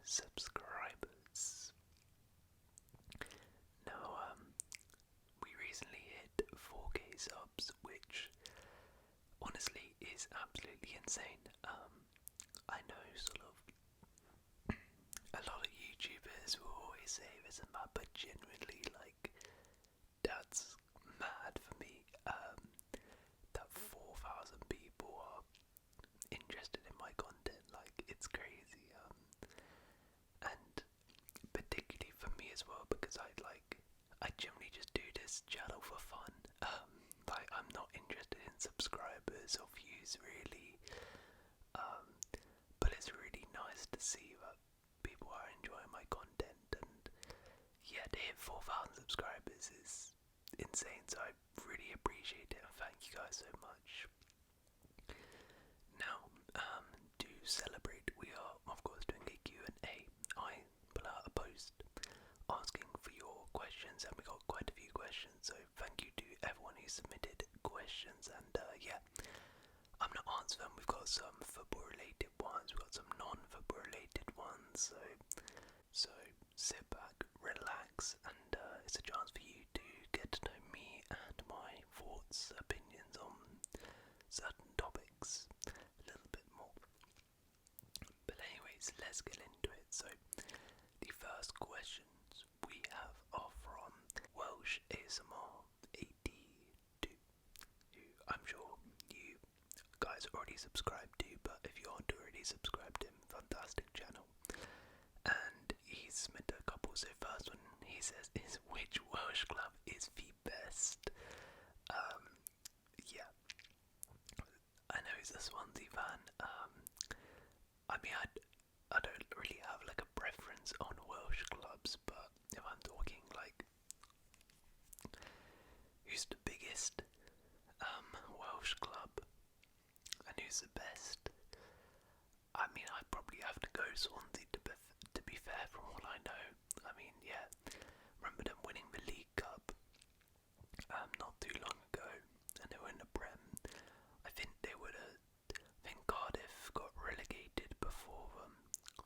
subscribers. Now, we recently hit 4K subs, which honestly is absolutely insane. I know sort of a lot of YouTubers will always say this and that, but genuinely, like, that's mad for me. That 4,000 people are interested in my content, like, it's crazy. And particularly for me as well, because I generally just do this channel for fun. Like, I'm not interested in subscribers or views really. But it's really nice to see that people are enjoying my content, and yeah, to hit 4,000 subscribers is insane, so I really appreciate it and thank you guys so much. Now, to celebrate, we are of course doing a Q&A. I put out a post asking for your questions, and we got quite a few questions, so thank you to everyone who submitted questions. And yeah, I'm gonna answer them. We've got some football related ones, we've got some non-football related ones, so sit back, relax, and it's a chance for you to get to know me and my thoughts, opinions on certain topics a little bit more. But anyways, let's get into it. So the first questions we have are from Welsh ASMR 82, who I'm sure you guys already subscribed to, but if you aren't already subscribed to him, fantastic channel. And he's submitted a couple. So first one he says is, which Welsh club is the best? Yeah, I know he's a Swansea fan. I mean, I don't really have like a preference on Welsh clubs, but if I'm talking like who's the biggest Welsh club and who's the best, I mean, I'd probably have to go Swansea to be fair, from what I know. I mean, yeah, remember them winning the League Cup not too long ago, and they were in the Prem. I think they would have. I think Cardiff got relegated before them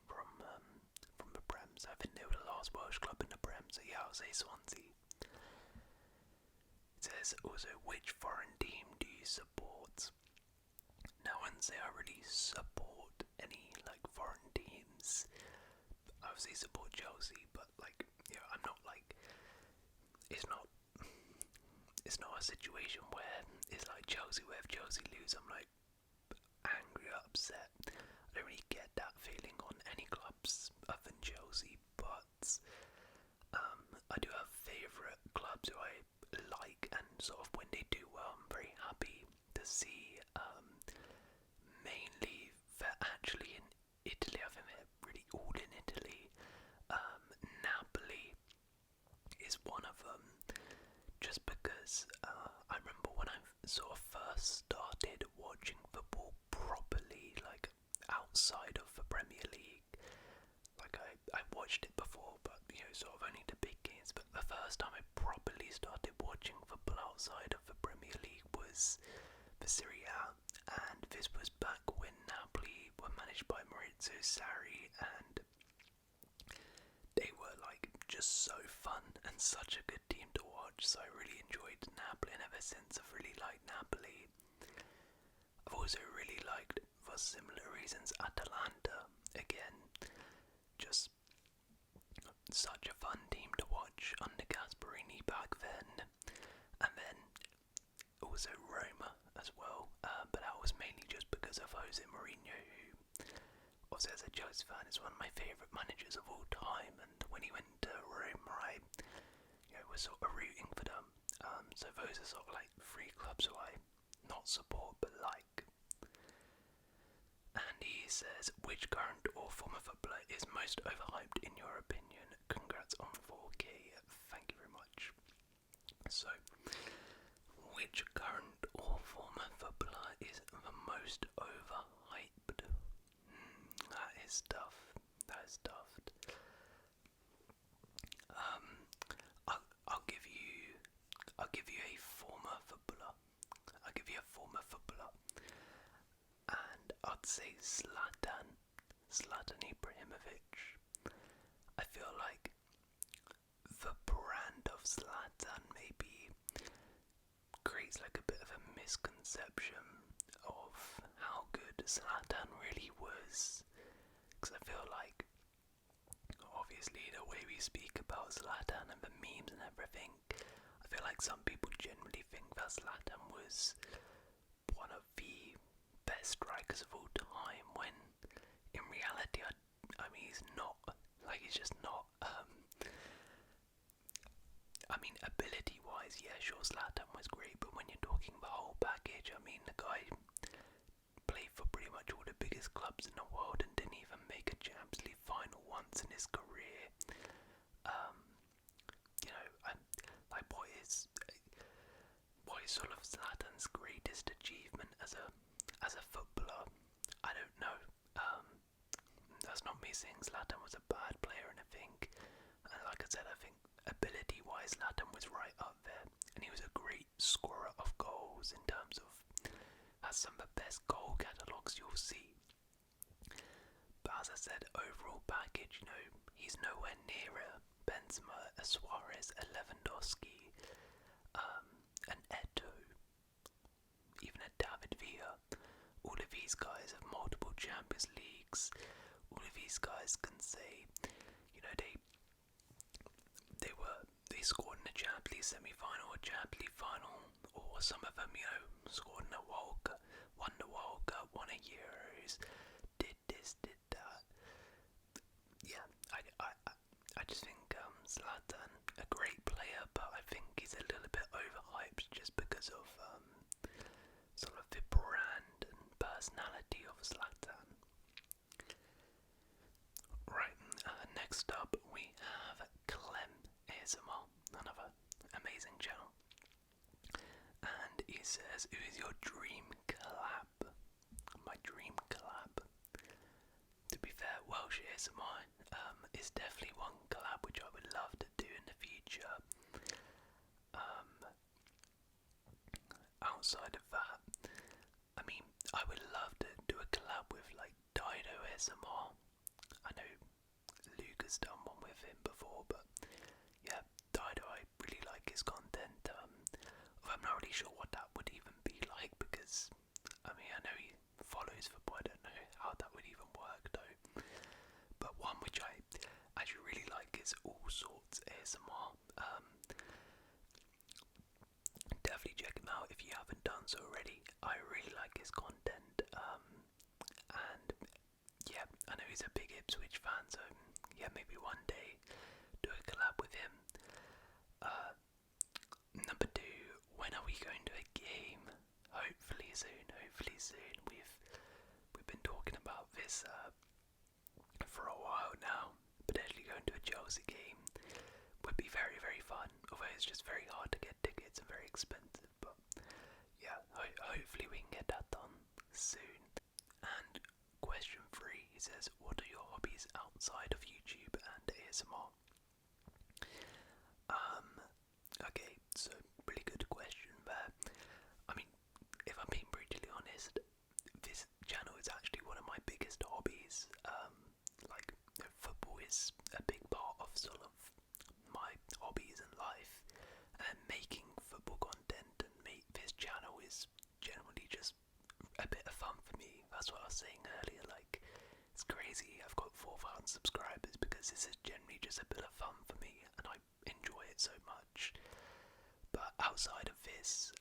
from the Prem, so I think they were the last Welsh club in the Prem. So yeah, I'll say Swansea. It says also, which foreign team do you support? Now, I wouldn't say I really support any like foreign teams. I obviously support Chelsea, but like, you know, I'm not like, it's not a situation where it's like Chelsea, where if Chelsea lose I'm like angry or upset. I don't really get that feeling on any clubs other than Chelsea, but I do have favourite clubs who I like, and sort of when they do well I'm very happy to see. Mainly they're actually in Italy. I think they're really all in Italy. Napoli is one of them, just because I remember when I sort of first started watching football properly, like outside of the Premier League. Like I watched it before, but you know, sort of only the big games. But the first time I properly started watching football outside of the Premier League was the Serie A, and this was back when Napoli were managed by Maurizio Sarri, and they were like just so fun and such a good team to watch. So I really enjoyed Napoli, and ever since I've really liked Napoli. I've also really liked, for similar reasons, Atalanta. Again, just such a fun team to watch under Gasparini back then, and then also Roma as well, but that was mainly just because of Jose Mourinho, who, also as a Chelsea fan, is one of my favourite managers of all time, and when he went to Roma I was sort of rooting for them. So those are sort of like three clubs who I not support but like. And he says, which current or former footballer is most overhyped in your opinion? Congrats on 4K, thank you very much. So, which current or former footballer is the most overhyped? That is tough. That is tough. I'll give you a former footballer. I'll give you a former footballer, and I'd say Zlatan Ibrahimovic. I feel like the brand of Zlatan maybe creates like a bit of a misconception of how good Zlatan really was. Because I feel like, obviously, the way we speak about Zlatan and the memes and everything, I feel like some people generally think that Zlatan was one of the best strikers of all time, when in reality, I mean, he's not. Like, he's just not. I mean, ability-wise, yeah, sure, Zlatan was great, but when you're talking the whole package, I mean, the guy played for pretty much all the biggest clubs in the world and didn't even make a Champions League final once in his career. You know, like, what is sort of Zlatan's greatest achievement as a footballer? I don't know. That's not me saying Zlatan was a bad player or anything. Like I said, I think ability-wise, Zlatan was right up there, and he was a great scorer of goals in terms of has some of the best goal catalogues you'll see. But as I said, overall package, you know, he's nowhere near a Benzema, a Suarez, a Lewandowski, an Eto, even a David Villa. All of these guys have multiple Champions Leagues. All of these guys can say, you know, they scored in the Champions League semi-final or Champions League final, or some of them, you know, scored in the World Cup, won the World Cup, won a Euros, did this, did that. Yeah, I just think Zlatan, a great player, but I think he's a little bit overhyped just because of sort of the brand and personality of Zlatan. Right, next up we have Clem ASMR, another amazing channel. And he says, who is your dream collab? My dream collab. To be fair, Welsh ASMR is definitely one collab which I would love to do in the future. Outside of that, I mean, I would love to do a collab with like Dido ASMR. I know Luke has done one with him before, but yeah, Dido, I really like his content. I'm not really sure what that would even be like, because I mean, I know he follows football, I don't know how that would even work though. But one which I actually really like is All Sorts ASMR. Definitely check him out if you haven't done so already. I really like his content, and yeah, I know he's a big Ipswich fan, so yeah, maybe one day do a collab with him. Number 2, when are we going to a game? Hopefully soon, hopefully soon. We've been talking about this for a while now. Potentially going to a Chelsea game would be very, very fun, although it's just very hard to get tickets and very expensive. But yeah, hopefully we can get that done soon. And question 3, he says, what are your hobbies outside of YouTube and ASMR? Okay, so really good question there. I mean, if I'm being brutally honest, this channel is actually one of my biggest hobbies. Like, football is a big part of sort of my hobbies in life, and making football content and make this channel is generally just a bit of fun for me. That's what I was saying earlier, like, it's crazy I've got 4,000 subscribers because this is generally just a bit of fun for me and I enjoy it so much. But outside of this,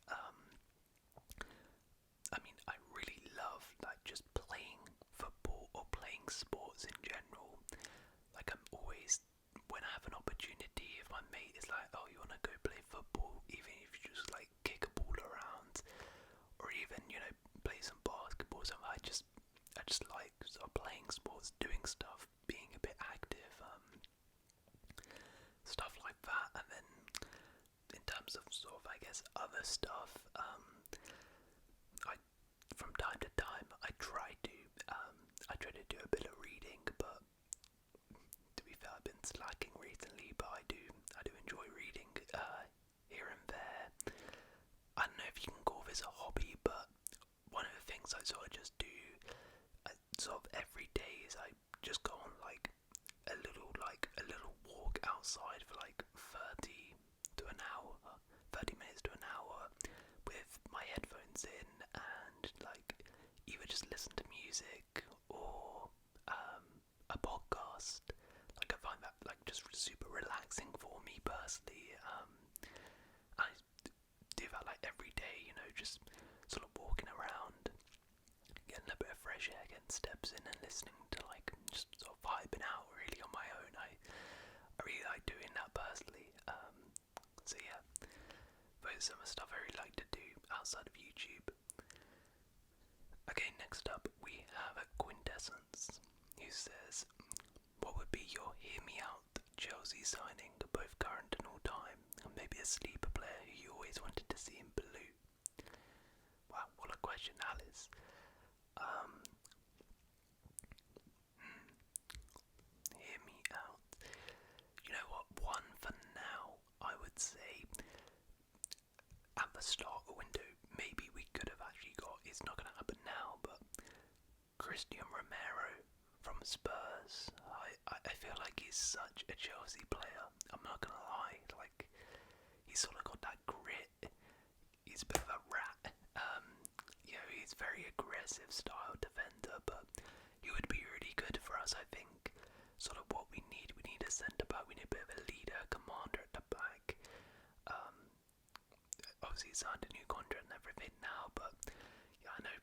I mean, I really love like just playing football or playing sports in general. Like, I'm always, when I have an opportunity, if my mate is like, oh, you wanna go play football, even if you just like kick a ball around, or even, you know, play some basketball, so I just like sort of playing sports, doing stuff, being a bit active, stuff like that. And then in terms of sort of, I guess, other stuff, from time to time I try to do a bit of reading, but to be fair, I've been slacking recently. But I do enjoy reading here and there. I don't know if you can call this a hobby, but one of the things I sort of just do sort of every day is I just go on like a little walk outside for like 30 minutes to an hour with my headphones in and like either just listen to music or a podcast. Like I find that like just super relaxing for me personally. I do that like every day, you know, just sort of walking around, getting a bit of fresh air, getting steps in and listening to like just sort of vibing out really on my own. I really like doing that personally. So yeah, those are some of the stuff I really like to do outside of YouTube. Okay, next up we have a Quintessence who says, what would be your hear me out Chelsea signing, both current and all time, and maybe a sleeper player who you always wanted to see in blue? Wow, what a question that is. Hear me out. You know what, one for now, I would say at the start of the window, maybe we could have actually got, it's not going to happen now, but Christian Romero from Spurs. I feel like he's such a Chelsea player, I'm not going to lie, like, he's sort of got that grit, he's a bit of a rat, you know, he's very aggressive style defender, but he would be really good for us, I think. Sort of what we need a centre back, we need a bit of a leader, commander at the back. Obviously he signed a new contract and everything now, but yeah, I know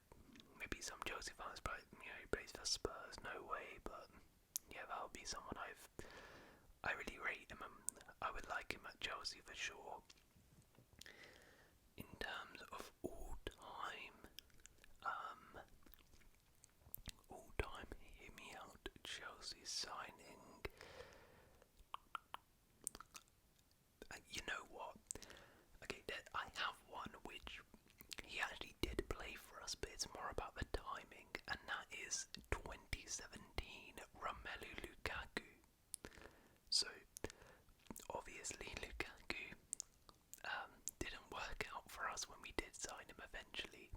maybe some Chelsea fans, but you know, he plays for Spurs, no way, but yeah, that would be someone I really rate him, and I would like him at Chelsea for sure. In terms of all time, hear me out, Chelsea signing. You know what? Okay, I have one which he actually did play for us, but it's more about the timing, and that is 2017 Romelu Lukaku. So, obviously Lukaku didn't work out for us when we did sign him eventually,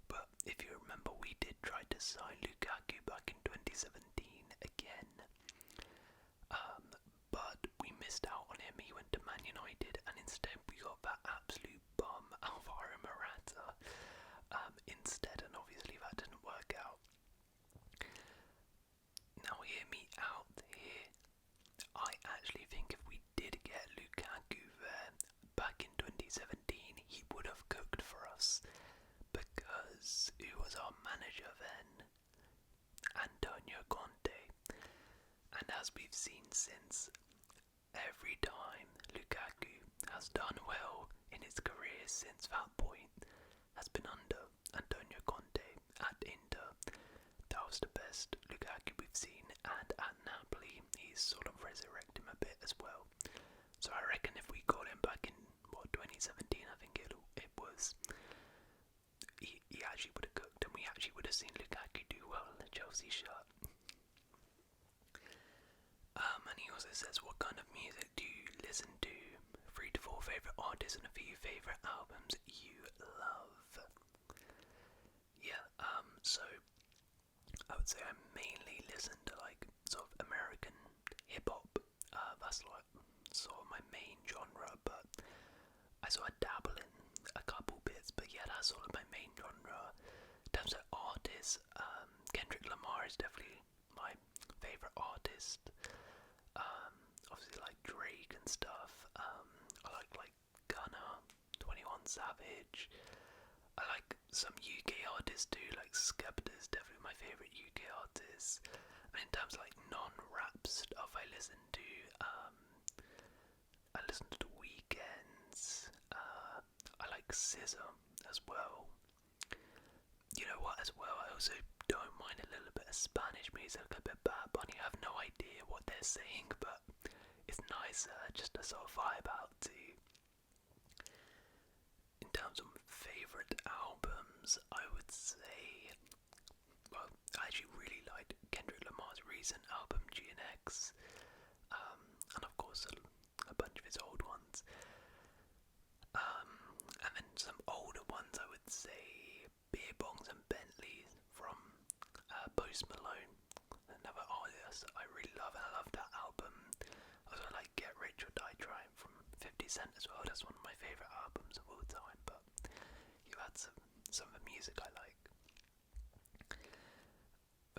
but if you remember, we did try to sign Lukaku back in 2017 again, but we missed out on him. He went to Man United, and instead we got that absolute bum Alvaro Morata instead, and obviously that didn't work out. Now hear me out here. I actually think if we did get Lukaku there back in 2017, he would have cooked for us, because who was our manager then? Antonio Conte. And as we've seen since, every time Lukaku has done well in his career since that point has been under Antonio Conte at Inter. That was the best Lukaku we've seen, and at Napoli he's sort of resurrected him a bit as well. So I reckon if we got him back in 2017, I think it was, he actually would have cooked, and we actually would have seen Lukaku do well in the Chelsea shirt. And he also says, what kind of music do you listen to? 3 to 4 favourite artists and a few favourite albums you love. Yeah, so I would say I mainly listen to like sort of American hip hop. That's like sort of my main genre, but I sort of dabble in a couple bits, but yeah, that's sort of my main genre. In terms of artists, Kendrick Lamar is definitely my favourite artist. Obviously like Drake and stuff. I like Gunna, 21 Savage. I like some UK artists too, like Skepta is definitely my favourite UK artist. And in terms of like non-rap stuff, I listen to The Weeknd's. I like SZA as well. You know what, as well, I also don't mind a little bit of Spanish music, a bit Bad Bunny. I have no idea what they're saying, but it's nice just to sort of vibe out to. In terms of favourite albums, I would say, well, I actually really liked Kendrick Lamar's recent album, GNX, and of course a bunch of his old ones. And then some older ones, I would say Beer Bongs and Bentleys from Post Malone, another Saddest, I really love, and I love that album. I also like Get Rich or Die Trying from 50 Cent as well. That's one of my favourite albums of all time, but you had some of the music I like.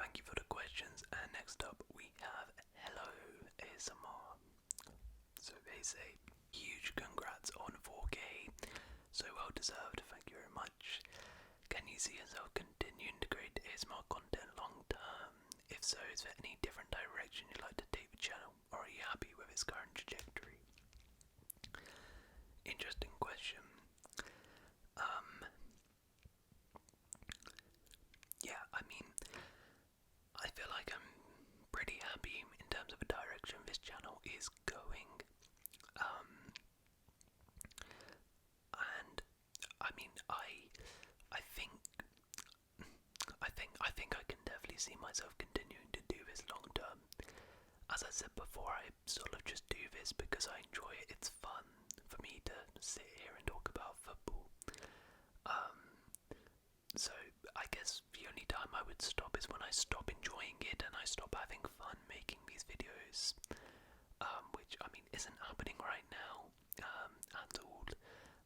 Thank you for the questions, and next up we have Hello ASMR. So they say, huge congrats on 4K, so well deserved, thank you very much. Can you see yourself continuing to create ASMR content long term? If so, is there any different direction you'd like to take the channel, or are you happy with its current trajectory? Interesting question. Yeah, I mean, I feel like I'm pretty happy in terms of the direction this channel is going. And I mean, I think I can definitely see myself continuing to do this long term. As I said before, I sort of just do this because I enjoy it. It's fun for me to sit here and talk about football. So I guess the only time I would stop is when I stop enjoying it and I stop having fun making these videos, which I mean isn't happening right now at all,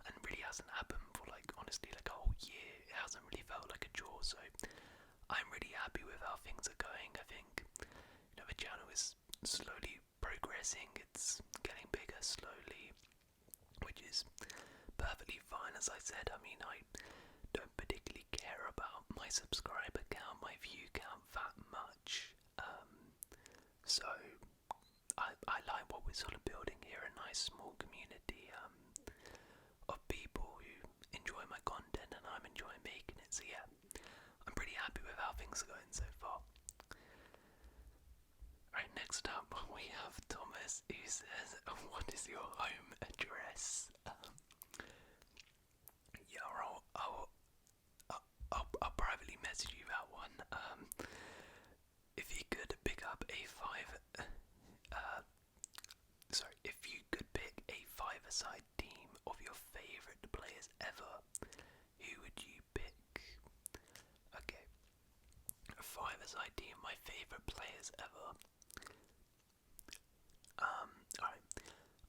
and really hasn't happened for like honestly like a whole year. It hasn't really felt like a chore, so I'm really happy with how things are going. I think the channel is slowly progressing. It's getting bigger slowly, which is perfectly fine. As I said, I mean I don't particularly care about my subscriber count, my view count that much. So I like what we're sort of building here, a nice small community of people who enjoy my content and I'm enjoying making it. So yeah, I'm pretty happy with how things are going so far. Right, next up we have Thomas, who says, what is your home address? Yeah, I'll privately message you that one. If you could pick up a if you could pick a five-a-side team of your favourite players ever, who would you pick? Okay, a five-a-side team, my favourite players ever. Alright,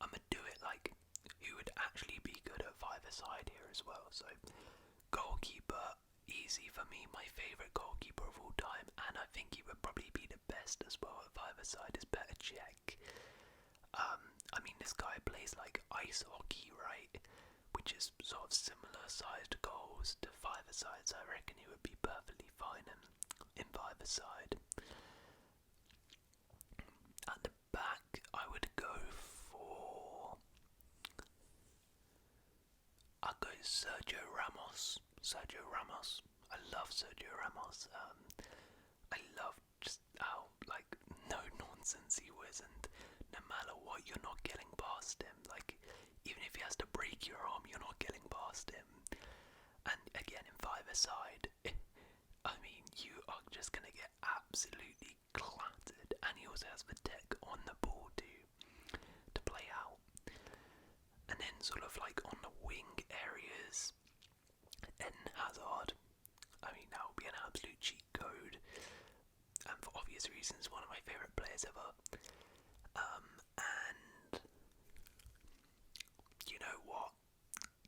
I'm gonna do it like who would actually be good at five-a-side here as well. So, goalkeeper, easy for me, my favourite goalkeeper of all time, and I think he would probably be the best as well at five-a-side, is Petr Cech. I mean, this guy plays like ice hockey, right? Which is sort of similar sized goals to five-a-side, so I reckon he would be perfectly fine in five-a-side. At the back, I would go for... I'll go Sergio Ramos. Sergio Ramos. I love Sergio Ramos. I love just how, like, no nonsense he was, and no matter what, you're not getting past him. Like, even if he has to break your arm, you're not getting past him. And again, in five-a-side, I mean, you are just gonna get absolutely clattered. And he also has the tech on the ball to play out. And then sort of like on the wing areas, Eden Hazard. I mean, that would be an absolute cheat code. And for obvious reasons, one of my favourite players ever. And you know what?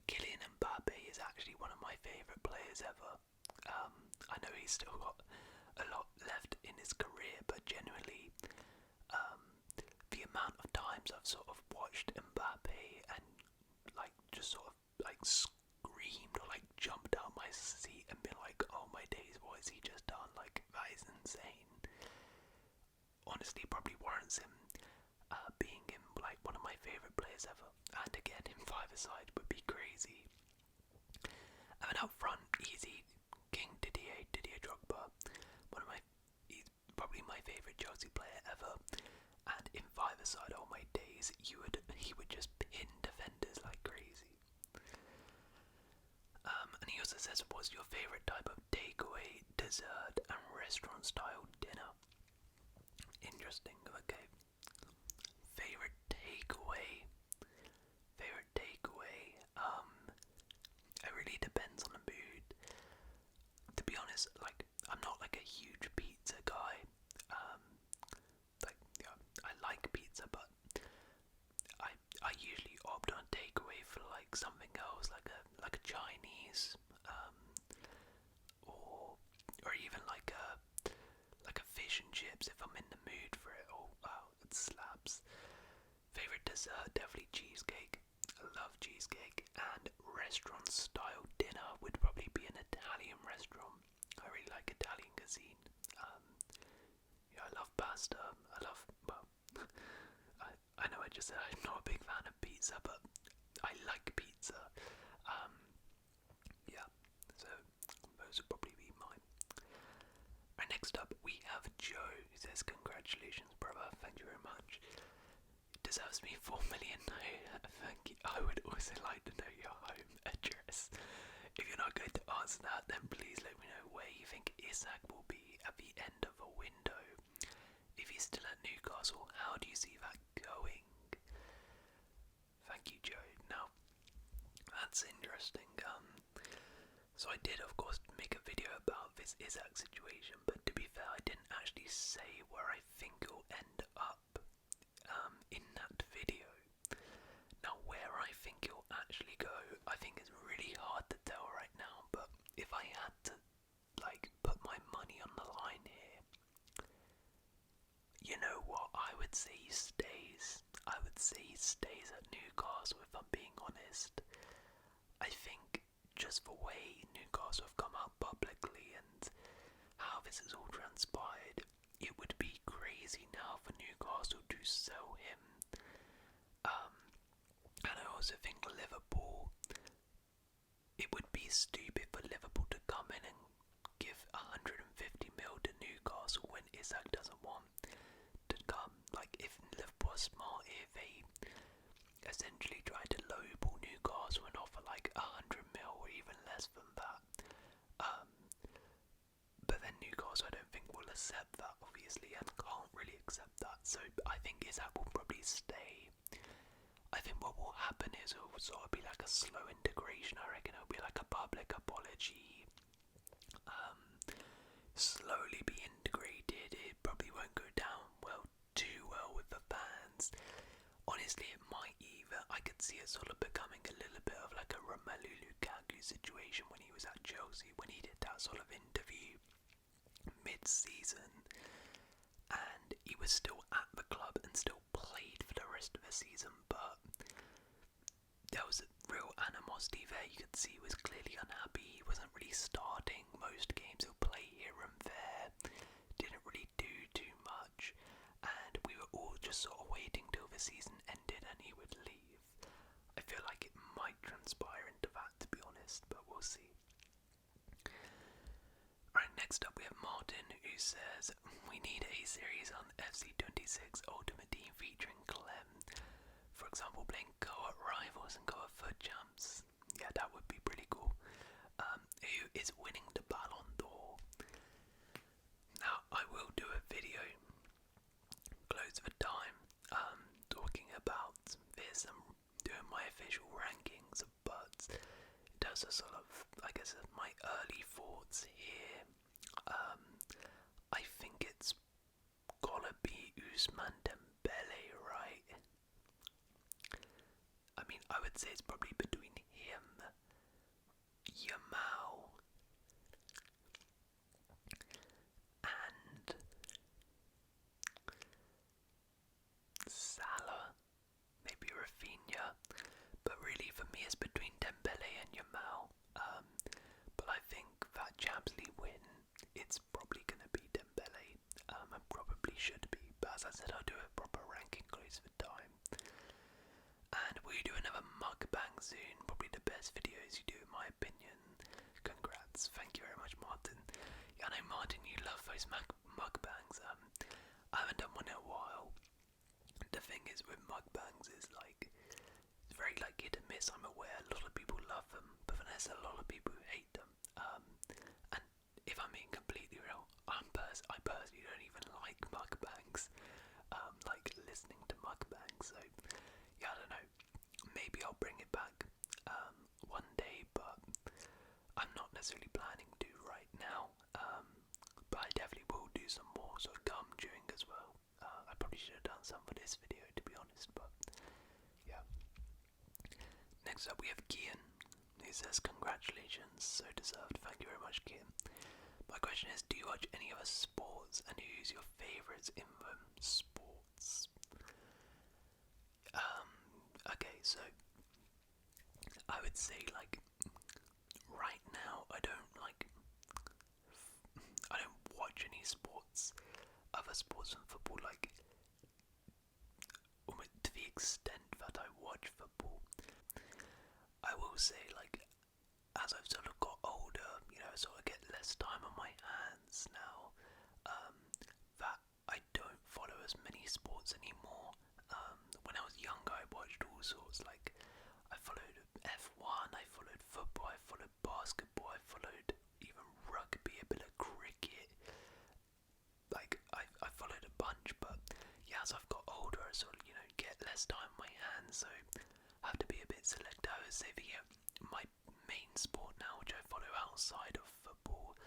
Kylian Mbappe is actually one of my favourite players ever. I know he's still got a lot left in his career, but genuinely, the amount of times I've sort of watched Mbappe and like just sort of like screamed or like jumped out my seat and been like, oh my days, what has he just done? Like, that is insane. Honestly, probably warrants him being in like one of my favourite players ever. And again, him five-a-side would be crazy. And then out front, easy, King Didier Drogba. He's probably my favourite Chelsea player ever. And in five-a-side, oh my days, he would just pin defenders like crazy. And he also says, what's your favourite type of takeaway, dessert, and restaurant-style dinner? Interesting, okay. Favourite takeaway. It really depends on the mood. To be honest, like, I'm not like a huge pizza guy. dessert, definitely cheesecake. I love cheesecake. And restaurant style dinner would probably be an Italian restaurant. I really like Italian cuisine. Yeah, I love pasta. I love, well, I know I just said I'm not a big fan of pizza, but I like pizza. Yeah, so those would probably be mine. Right, next up we have Joe, who says, congratulations brother, thank you very much. Deserves me 4 million. No, thank you. I would also like to know your home address. If you're not going to answer that, then please let me know where you think Isak will be at the end of a window. If he's still at Newcastle, how do you see that going? Thank you, Joe. Now, that's interesting. So I did, of course, make a video about this Isak situation, but to be fair, I didn't actually say where I think it'll end up in that video. Now, where I think it'll actually go, I think is really hard to tell right now, but if I had to, like, put my money on the line here, you know what, I would say he stays. I would say he stays at Newcastle, if I'm being honest. I think just the way Newcastle have come out publicly and how this has all transpired, it would be crazy now for Newcastle to sell him. And I also think Liverpool, it would be stupid for Liverpool to come in and give 150 mil to Newcastle when Isak doesn't want to come. Like, if Liverpool are smart, if they essentially try to lowball Newcastle and offer like 100 mil or even less than that, but then Newcastle I don't think will accept that, obviously, and can't really accept that, so I think Isak will probably stay. I think what will happen is it will sort of be like a slow integration. I reckon it'll be like a public apology, slowly be integrated. It probably won't go down too well with the fans. Honestly, it might either. I could see it sort of becoming a little bit of like a Romelu Lukaku situation when he was at Chelsea, when he did that sort of interview mid-season, and he was still at the club and still played for the rest of the season, but there was a real animosity there. You could see he was clearly unhappy. He wasn't really starting most games. He'll play here and there. Didn't really do too much, and we were all just sort of waiting till the season ended and he would leave. I feel like it might transpire into that, to be honest, but we'll see. Right, next up we have Martin, who says, we need a series on FC26 Ultimate Team featuring Clem. For example, playing co-op rivals and co-op foot champs. Yeah, that would be pretty cool. Who is winning the Ballon d'Or? Now, I will do a video close for time, talking about this and doing my official rankings, but does a sort of, I guess, my early thoughts here. I think it's gotta be Ousmane Dembele, right? I mean, I would say it's probably between him, Yamal, and Salah, maybe Rafinha, but really for me it's between Dembele and Yamal. But I think that Champions League win, it's probably going to be Dembele, and probably should be, but as I said, I'll do a proper ranking close for time. And we'll do another mukbang soon, probably the best videos you do in my opinion. Congrats, thank you very much Martin. Yeah, I know Martin, you love those mukbangs. I haven't done one in a while. The thing is with mukbangs is like, it's very like hit and miss, I'm aware. A lot of people love them, but then there's a lot of people who hate them. And if I'm being completely real, I personally don't even like mukbangs. Like listening to mukbangs, so yeah, I don't know. Maybe I'll bring it back one day, but I'm not necessarily planning to right now. But I definitely will do some more sort of gum chewing as well. I probably should have done some for this video, to be honest, but yeah. Next up we have Kian, who says congratulations, so deserved. Thank you very much, Kian. My question is, do you watch any other sports, and who's your favourites in them sports? Okay, so I would say like right now I don't watch any sports, other sports than football, like almost to the extent that I watch football. I will say like as I've sort of got older, I sort of get less time on my hands now. That I don't follow as many sports anymore. When I was younger, I watched all sorts. Like I followed F1, I followed football, I followed basketball, I followed even rugby, a bit of cricket. Like I followed a bunch, but yeah, as I've got older, I sort of get less time on my hands, so I have to be a bit selective. I would say my main sport now, which I follow outside of football,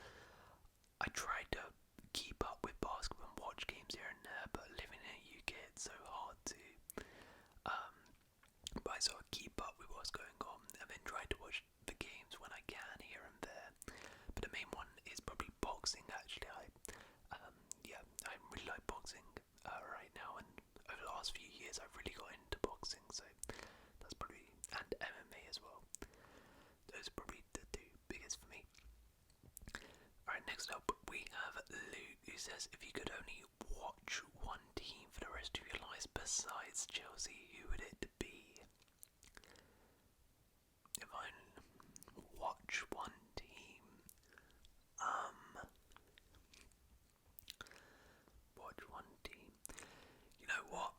I try to keep up with basketball and watch games here and there, but living in the UK, it's so hard to. But I sort of keep up with what's going on and then try to watch the games when I can here and there. But the main one is probably boxing. Actually, I really like boxing right now, and over the last few years, I've really got into boxing. So that's probably, and MMA as well. Those are probably the two biggest for me. Alright, next up we have Luke, who says, if you could only watch one team for the rest of your lives besides Chelsea, who would it be? If I watch one team, watch one team. You know what?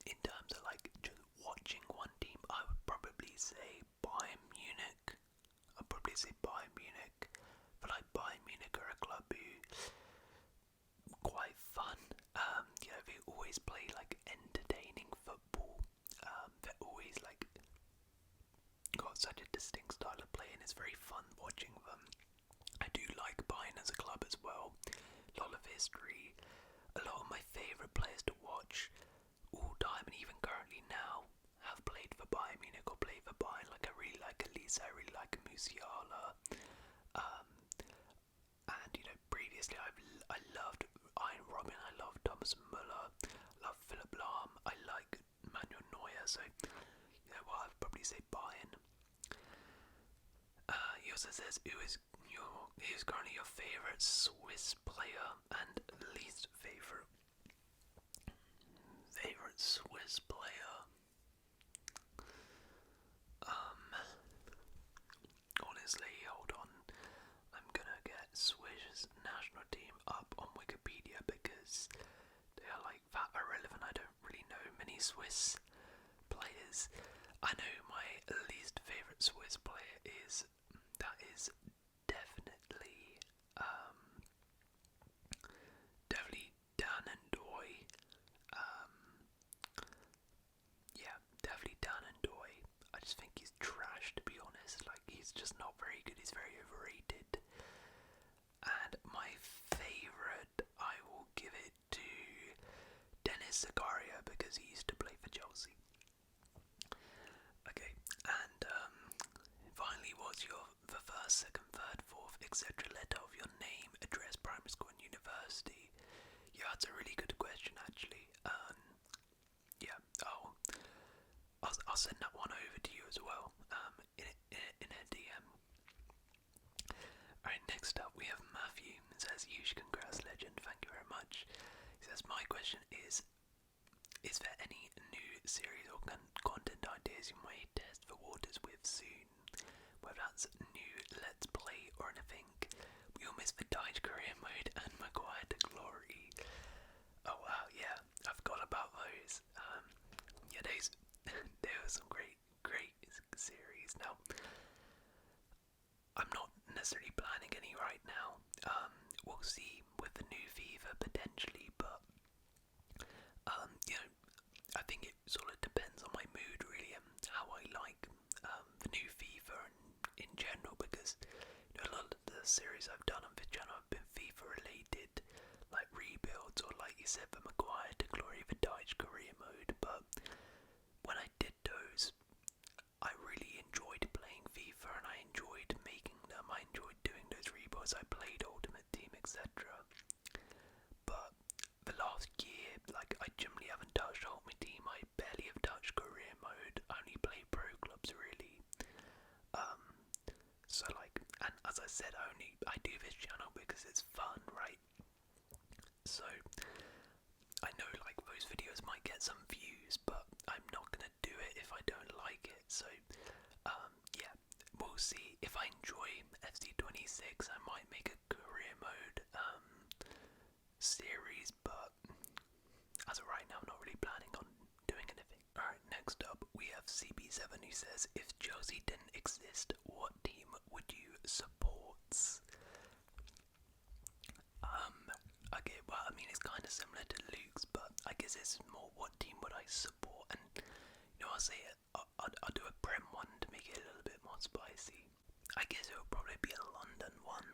In terms of like just watching one team, I would probably say Bayern Munich. I'd probably say Bayern Munich. But like Bayern Munich are a club who quite fun. They always play like entertaining football. They're always like got such a distinct style of play, and it's very fun watching them. I do like Bayern as a club as well. A lot of history. A lot of my favourite players to watch all time and even currently now have played for Bayern Munich or play for Bayern. Like I really like Elise, I really like Musiala. And previously I loved Iron Robin, I loved Thomas Muller, I love Philip Lahm, I like Manuel Neuer, so I'd probably say Bayern. He also says, who's currently your favourite Swiss player and least favourite Swiss player? Honestly, hold on. I'm gonna get Swiss national team up on Wikipedia because they are like that irrelevant. I don't really know many Swiss players. I know my least favourite Swiss player is definitely Dan and Doy. Yeah, definitely Dan and Doy. I just think he's trash, to be honest. Like, he's just not very good. He's very overrated. And my favourite, I will give it to Dennis Zakaria because he used to play for Chelsea. Okay, and finally, what's the first, second, third, fourth, etc. letter of your name, address, primary school, and university? Yeah, that's a really good question, actually. Yeah, I'll send that one over to you as well. In a DM. Alright, next up we have Matthew. It says, huge congrats, legend. Thank you very much. He says, my question is there any new series or content ideas you might test the waters with soon? Whether that's new Let's Play or anything. We all missed the Died career mode and Maguire to Glory. Oh wow, yeah, I forgot about those. Yeah, there were some great series. Now, I'm not necessarily planning any right now. We'll see with the new FIFA potentially, but I think it sort of depends on my mood really and how I like the new FIFA and in general, because a lot of the series I've done on this channel have been FIFA related, like rebuilds or like you said, the Maguire to Glory, the Dyche career mode. But when I did those, I really enjoyed playing FIFA and I enjoyed making them. I enjoyed doing those rebuilds. I played Ultimate Team, etc. But the last year, like, I generally haven't touched Ultimate Team. as I said, I do this channel because it's fun, right? So I know like those videos might get some views, but I'm not gonna do it if I don't like it. So yeah, we'll see. If I enjoy FC26, I might make a career mode series, but as of right now, I'm not really planning on doing anything. Alright, next up we have CB7 who says, if Chelsea didn't exist, what team would you support? Okay, well, I mean, it's kind of similar to Luke's, but I guess it's more what team would I support, and, you know, I'll say it, I'll do a Prem one to make it a little bit more spicy. I guess it would probably be a London one,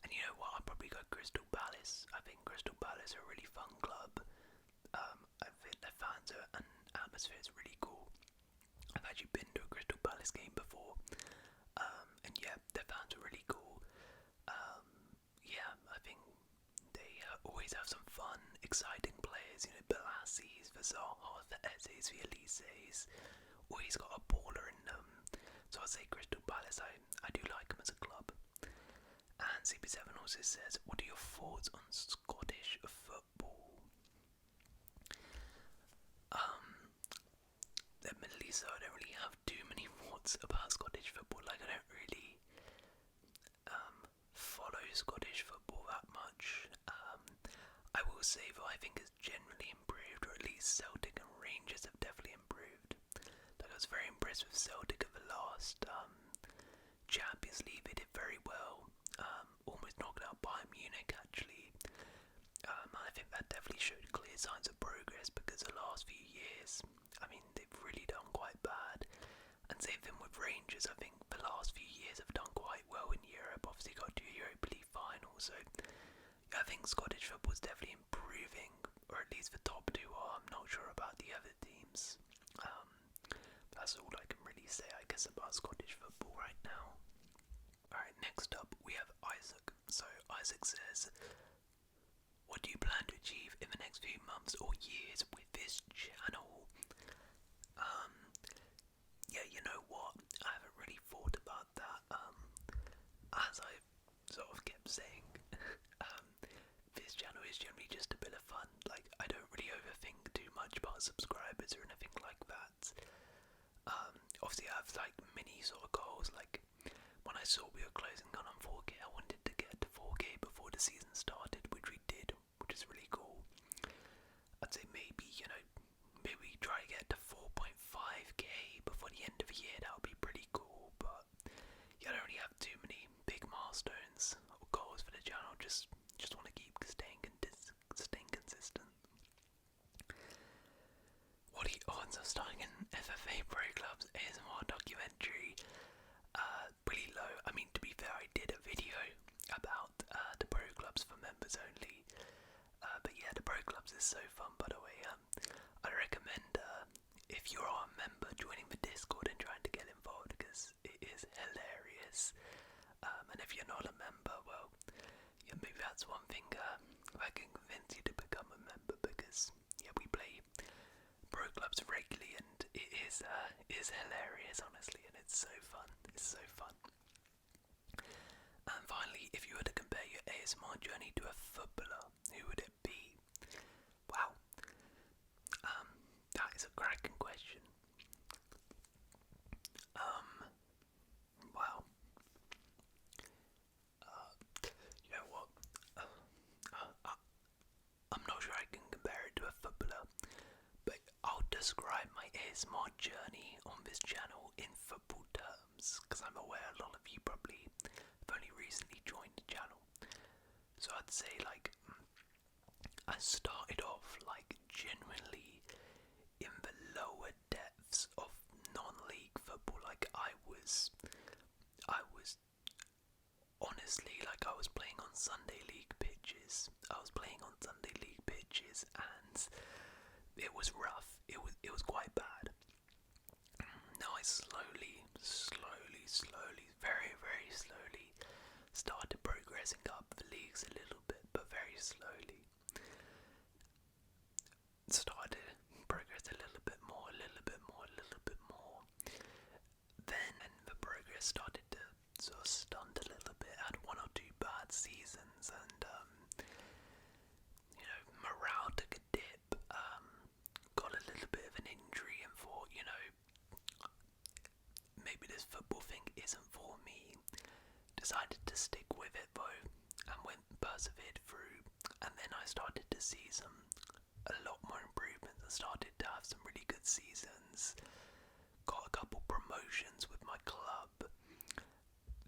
and you know what, I'll probably go Crystal Palace. I think Crystal Palace are a really fun club. I think their fans are, and atmosphere is really cool. I've actually been to a Crystal Palace game before, and yeah, their fans are really cool. Yeah, I think they always have some fun, exciting players. You know, Balassi's, for Zaha, for Eze's, for Elise's. Always got a baller in them. So I'd say Crystal Palace. I do like them as a club. And CP7 also says, what are your thoughts on Scottish football? Admittedly, so I don't really have too many thoughts about Scottish football. Like, I don't really follow Scottish football that much. I will say that I think it's generally improved, or at least Celtic and Rangers have definitely improved. Like, I was very impressed with Celtic at the last Champions League. They did very well. Almost knocked out Bayern Munich actually. I think that definitely showed clear signs of progress, because the last few years, I mean, they've really done quite bad. And same thing with Rangers. I think the last few years have done quite well in Europe. Obviously got to Europa League final, so I think Scottish football is definitely improving, or at least the top two are. I'm not sure about the other teams. That's all I can really say, I guess, about Scottish football right now. Alright, next up we have Isaac. So Isaac says, what do you plan to achieve in the next few months or years with this channel? Yeah, you know what? I haven't really thought about that. As I sort of kept saying, this channel is generally just a bit of fun. Like, I don't really overthink too much about subscribers or anything like that. Obviously I have like mini sort of goals. Like, when I saw we were closing on 4K, I wanted to get to 4K before the season started, which we did, which is really cool. I'd say maybe, you know, maybe try to get to 4.5k before the end of the year. That would be pretty cool, but yeah, I don't really have too many big milestones or goals for the channel. Just want to keep staying consistent. What are the odds of starting an FFA Pro Clubs ASMR documentary? Pretty low. I mean, to be fair, I did a video about the Pro Clubs for members only. But yeah, the Pro Clubs is so fun, by the way. I recommend, if you are a member, joining the Discord and trying to get involved, because it is hilarious. And if you're not a member, well, yeah, maybe that's one thing I can convince you to become a member, because yeah, we play Pro Clubs regularly, and it is hilarious, honestly, and it's so fun. It's so fun. And finally, if you were to compare your ASMR journey to a footballer, who would it be? Wow. That is a cracking question. Wow. You know what? I'm not sure I can compare it to a footballer, but I'll describe my ASMR journey on this channel in football terms, because I'm aware a lot of you probably have only recently joined the channel. So I'd say, like, I started off like genuinely in the lower depths of non-league football. Like, I was honestly, like, I was playing on Sunday league pitches. And it was rough. It was quite bad. Now I slowly, very, very slowly started progressing up the leagues a little bit, but very slowly. Started progress a little bit more. Then the progress started to sort of stunned a little bit. Had one or two bad seasons, and morale took a dip. Got a little bit of an injury, and thought, maybe this football thing isn't for me. Decided to stick with it though, and persevered through. And then I started to see a lot more improvements, and started to have some really good seasons. Got a couple promotions with my club.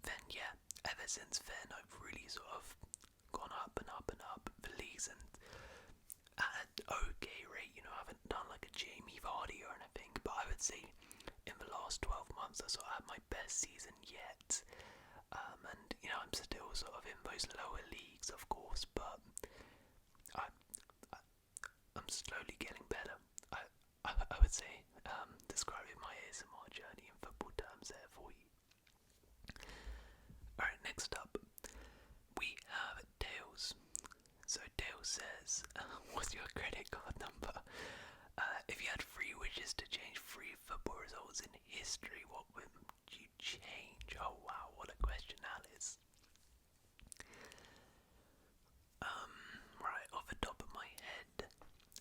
Then ever since then I've really sort of gone up and up and up the leagues, and at an okay rate. I haven't done like a Jamie Vardy or anything, but I would say in the last 12 months I sort of had my best season yet. And I'm still sort of in those lower leagues, of course, but I'm slowly getting better. I would say, describing my ASMR journey in football terms there for you. Alright, next up, we have Tails. So Tails says, what's your credit card number? If you had 3 wishes to change 3 football results in history, what would you change? Oh wow, what a question that is. Right, off the top of my head,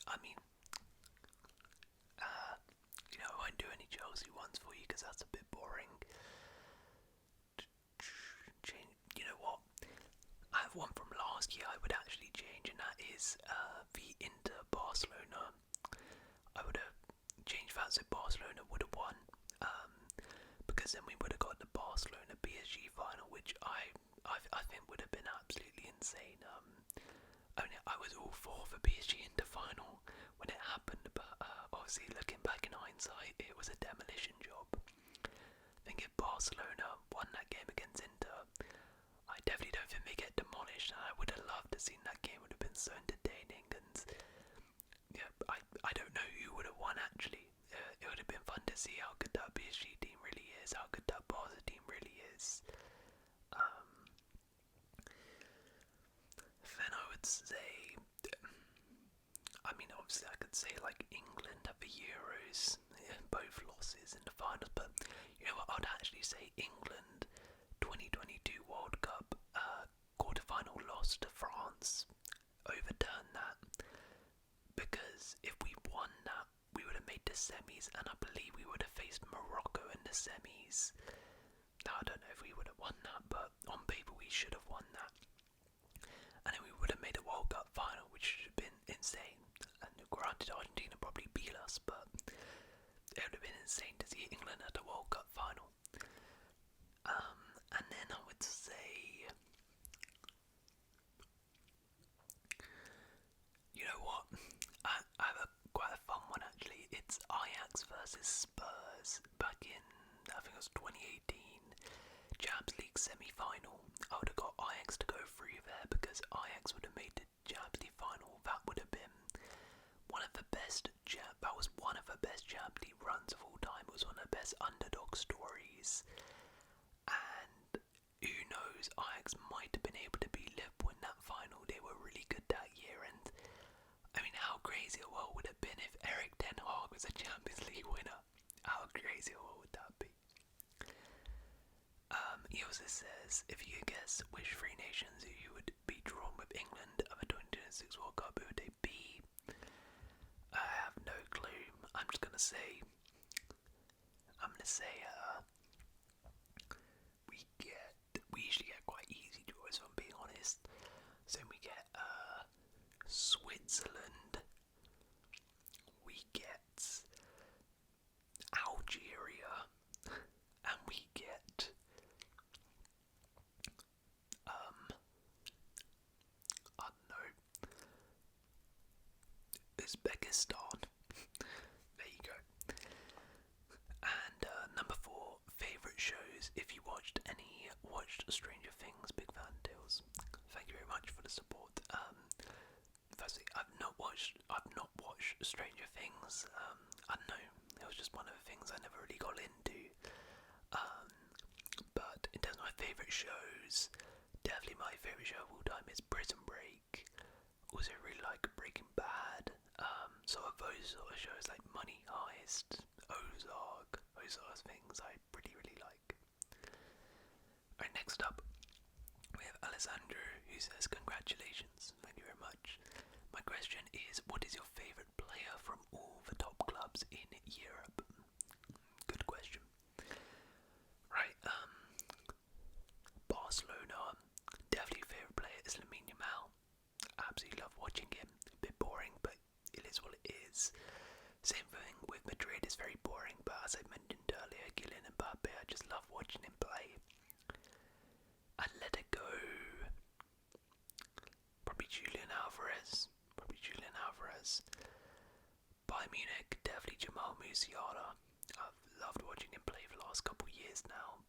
I mean, I won't do any Chelsea ones for you because that's a bit boring. Change, you know what? I have one from last year I would actually change, and that is the Inter Barcelona. I would have changed that so Barcelona would have won, because then we would have got the Barcelona PSG final, which I think would have been absolutely insane. I was all for the PSG Inter final when it happened, but obviously looking back in hindsight, it was a demolition job. I think if Barcelona won that game against Inter, I definitely don't think they get demolished, and I would have loved to have seen that game. Would have been so entertaining, and I don't know who would have won actually. It would have been fun to see how good that PSG team really is, how good that Barca team really is. Then I would say, obviously I could say like England at the Euros, both losses in the finals, but you know what, I'd actually say England 2022 World Cup quarter-final loss to France, overturn that, because if we won that, we would have made the semis, and I believe we would have faced Morocco in the semis. Now I don't know if we would have won that, but on paper we should have won that. And then we would have made a World Cup final, which would have been insane. And granted, Argentina probably beat us, but it would have been insane to see England at the World Cup final. And then I would say, you know what? I have quite a fun one actually. It's Ajax versus Spurs back in, I think it was 2018. Champions League semi-final. I would have got Ajax to go through there because Ajax would have made the Champions League final. That would have been one of the best. That was one of the best Champions League runs of all time. It was one of the best underdog stories. And who knows? Ajax might have been able to beat Liverpool in that final. They were really good that year, and how crazy a world would it have been if Eric Ten Hag was a Champions League winner? How crazy a world would that be? He also says, if you could guess which 3 nations you would be drawn with England at the 2026 World Cup, who would they be? I have no clue. I'm just gonna say, we usually get quite easy draws, if I'm being honest. So we get Switzerland, we get Algeria, and we get I don't know, Uzbekistan. There you go. And number 4, favourite shows. If you watched Stranger Things, big fan Tails. Thank you very much for the support. Firstly, I've not watched Stranger Things. I don't know, it was just one of the things I never really got into. But in terms of my favourite shows, definitely my favourite show of all time is Prison Break. Also really like Breaking Bad. Sort of those sort of shows like Money Heist, Ozark, those sort of things I really like. Alright, next up we have Alessandro, who says congratulations, thank you very much. My question is, what is your favourite player from all the top clubs in Europe? Good question. Right, Barcelona, definitely favourite player is Lamine Yamal. Absolutely love watching him. A bit boring, but it is what it is. Same thing with Madrid, it's very boring, but as I mentioned earlier, Kylian Mbappe, I just love watching him play. Atletico, probably Julian Alvarez. Bayern Munich, definitely Jamal Musiala. I've loved watching him play for the last couple of years now.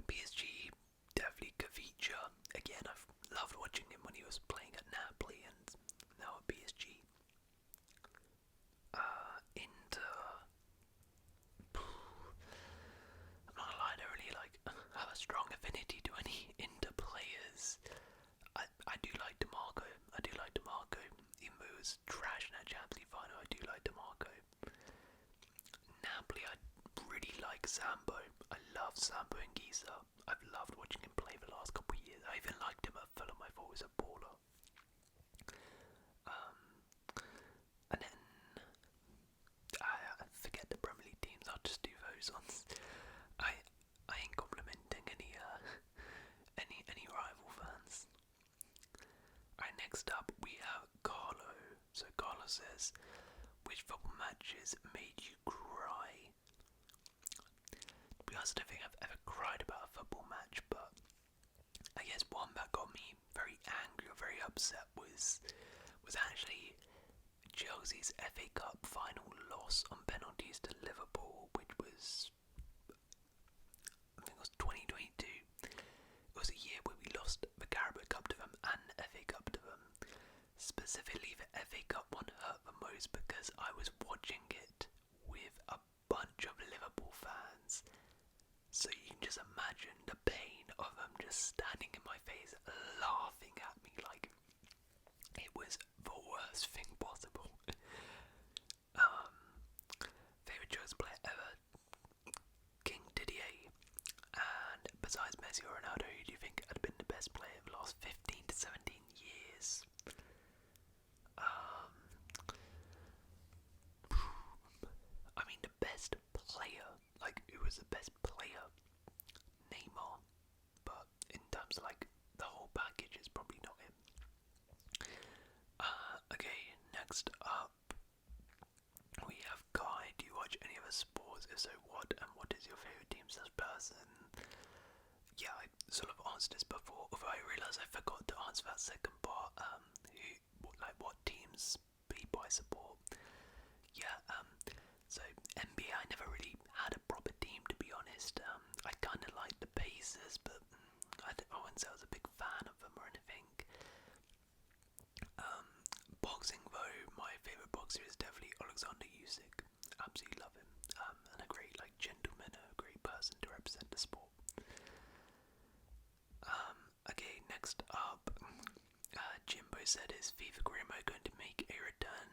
PSG, definitely Kavicha. Again, I've loved watching him when he was playing at Napoli and now at PSG. Inter. I'm not gonna lie, I don't really have a strong affinity to any Inter players. I do like DeMarco. Even though it was trash in that Champions League final, I do like DeMarco. Napoli, I really like Sambo. I love Sambo and Giza. I've loved watching him play the last couple of years. I even liked him at Fulham. I thought he was a baller. And then I forget the Premier League teams. I'll just do those ones. I ain't complimenting any rival fans. Alright, next up we have Carlo. So Carlo says, which football matches made you cry? To be honest, I don't think I've ever cried about a football match, but I guess one that got me very angry or very upset was actually Chelsea's FA Cup final loss on penalties to Liverpool, which was, I think it was 2022. It was a year where we lost the Carabao Cup to them and the FA Cup to them. Specifically, the FA Cup one hurt the most because I was watching it with a bunch of Liverpool fans. So you can just imagine the pain of them just standing in my face, laughing at me like it was the worst thing possible. Favorite Chelsea player ever? King Didier. And besides Messi or Ronaldo, who do you think had been the best player of the last 15 to 17 years? I mean, the best player, like who was the best player? Neymar. But in terms of the whole package, it's probably not him. Okay, next up we have Guy. Do you watch any other sports? If so, what? And what is your favourite team slash person? Yeah, I sort of answered this before, although I realised I forgot to answer that second part. What teams people I support? Yeah, so NBA, I never really had a proper team, to be honest. I kind of liked the Pacers, but I wouldn't say I was a big fan of them or anything. Boxing though, my favourite boxer is definitely Alexander Usyk. Absolutely love him. And a great gentleman, a great person to represent the sport. Okay, next up, Jimbo said, is FIFA Grimo going to make a return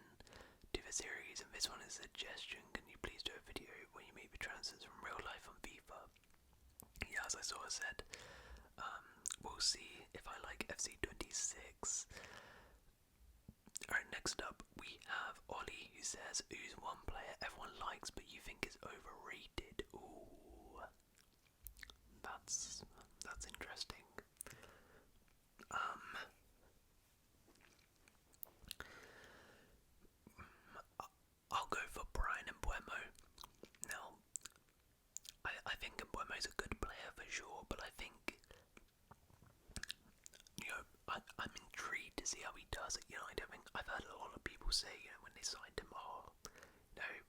to the series? And this one is a suggestion. Can you please do a video when you make the transfers from real life on FIFA? Yeah, as I sort of said, we'll see if I like FC26. Alright, next up we have Ollie, who says, who's one player everyone likes but you think is overrated? Ooh, that's interesting. I'll go for Brian Mbuemo. Now, I think Mbuemo's a good player for sure, but I think, I'm intrigued to see how he does at United. I think I've heard a lot of people say, when they signed him,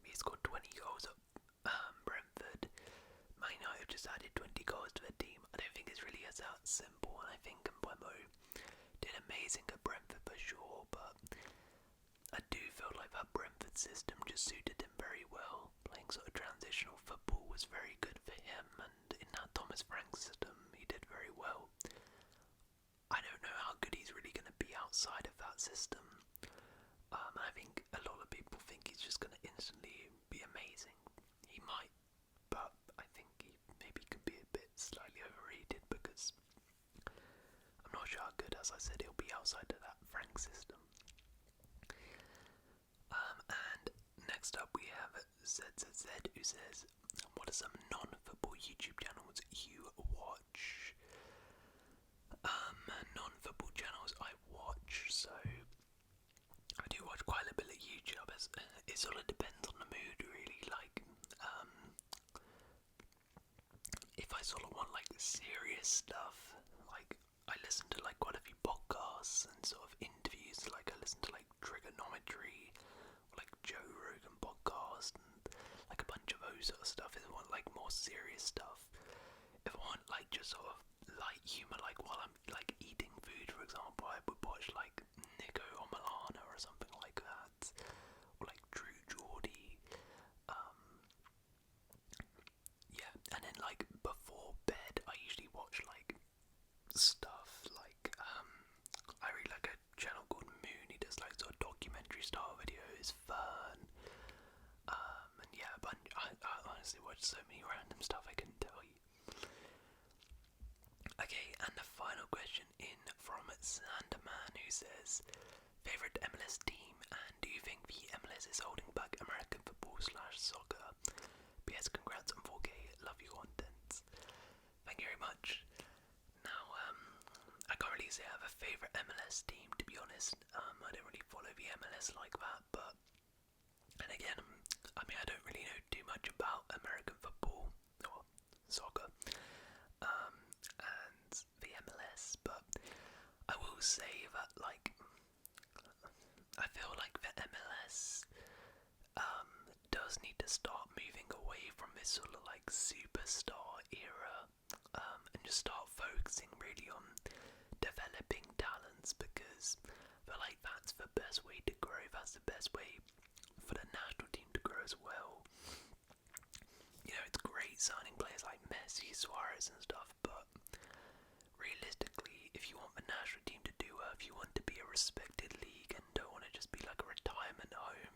he scored 20 goals at Brentford. Man United have just added 20 goals to their team. I don't think it's really as that simple, and I think Mbuemo did amazing at Brentford for sure, but I do feel like that Brentford system just suited him very well. Playing sort of transitional football was very good for him, and in that Thomas Frank system he did very well. I don't know how good he's really going to be outside of that system. I think a lot of people think he's just going to instantly be amazing. He might, but I think he maybe could be a bit not sure how good, as I said, it'll be outside of that Frank system. And next up we have ZZZ, who says, what are some non-football YouTube channels you watch? Non-football channels I watch, so I do watch quite a bit of YouTube. It sort of depends on the mood, really. Like, if I sort of want like serious stuff, like I listen to like quite a few podcasts and sort of interviews. Like I listen to like trigonometry, or like Joe Rogan podcast, and like a bunch of those sort of stuff. If I want like more serious stuff, if I want like just sort of light humour, like while I'm like eating food, for example, I would watch like Nico or Milana or something like that, or like Drew Geordie. Yeah, and then like before bed, I usually watch like stuff like I really like a channel called Moon. He does like sort of documentary style videos, Fern, and yeah, but I honestly watch so many random stuff I couldn't tell you. Okay, and the final question in from Sanderman, who says, favourite MLS team, and do you think the MLS is holding back American football / soccer? PS, congrats on 4K, love your content. Thank you very much. Now, I can't really say I have a favourite MLS team, to be honest. I don't really follow the MLS like that, but, and again, I mean, I don't really know too much about American football, or soccer, and the MLS, but I will say that, like, I feel like the MLS does need to start moving away from this sort of like superstar era, and just start focusing really on developing talents, because I feel like that's the best way to grow. That's the best way for the national team to grow as well. You know, it's great signing players like Messi, Suarez and stuff, but realistically, if you want the national team to do well, if you want to be a respected league and don't want to just be like a retirement home,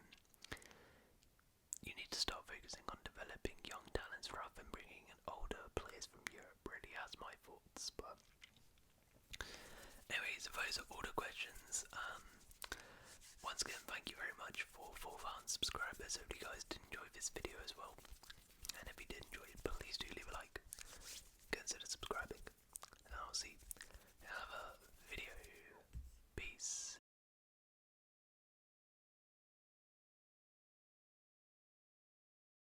you need to start focusing on developing young talents rather than bringing in older players from Europe. Really, that's my thoughts. But anyways, those are all the questions. Once again, thank you very much for 4,000 subscribers. Hope you guys did enjoy this video as well. And if you did enjoy